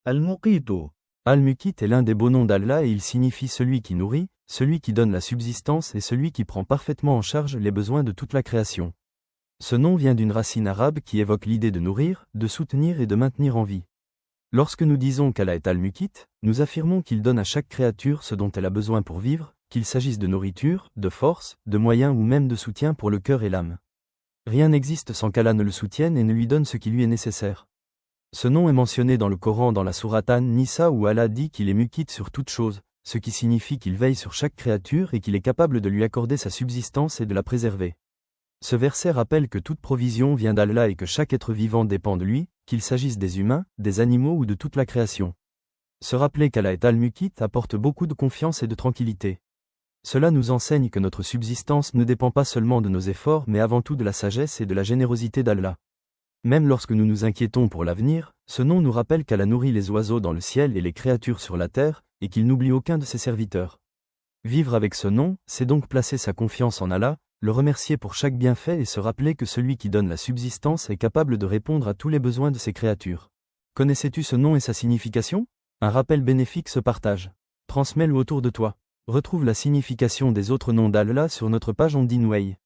Al-Muqit. Al-Muqit est l'un des beaux noms d'Allah et il signifie celui qui nourrit, celui qui donne la subsistance et celui qui prend parfaitement en charge les besoins de toute la création. Ce nom vient d'une racine arabe qui évoque l'idée de nourrir, de soutenir et de maintenir en vie. Lorsque nous disons qu'Allah est Al-Muqit, nous affirmons qu'il donne à chaque créature ce dont elle a besoin pour vivre, qu'il s'agisse de nourriture, de force, de moyens ou même de soutien pour le cœur et l'âme. Rien n'existe sans qu'Allah ne le soutienne et ne lui donne ce qui lui est nécessaire. Ce nom est mentionné dans le Coran dans la sourate An-Nisa où Allah dit qu'il est Muqit sur toute chose, ce qui signifie qu'il veille sur chaque créature et qu'il est capable de lui accorder sa subsistance et de la préserver. Ce verset rappelle que toute provision vient d'Allah et que chaque être vivant dépend de lui, qu'il s'agisse des humains, des animaux ou de toute la création. Se rappeler qu'Allah est Al-Muqit apporte beaucoup de confiance et de tranquillité. Cela nous enseigne que notre subsistance ne dépend pas seulement de nos efforts mais avant tout de la sagesse et de la générosité d'Allah. Même lorsque nous nous inquiétons pour l'avenir, ce nom nous rappelle qu'Allah nourrit les oiseaux dans le ciel et les créatures sur la terre, et qu'il n'oublie aucun de ses serviteurs. Vivre avec ce nom, c'est donc placer sa confiance en Allah, le remercier pour chaque bienfait et se rappeler que celui qui donne la subsistance est capable de répondre à tous les besoins de ses créatures. Connaissais-tu ce nom et sa signification? Un rappel bénéfique se partage. Transmets-le autour de toi. Retrouve la signification des autres noms d'Allah sur notre page Ondine Way.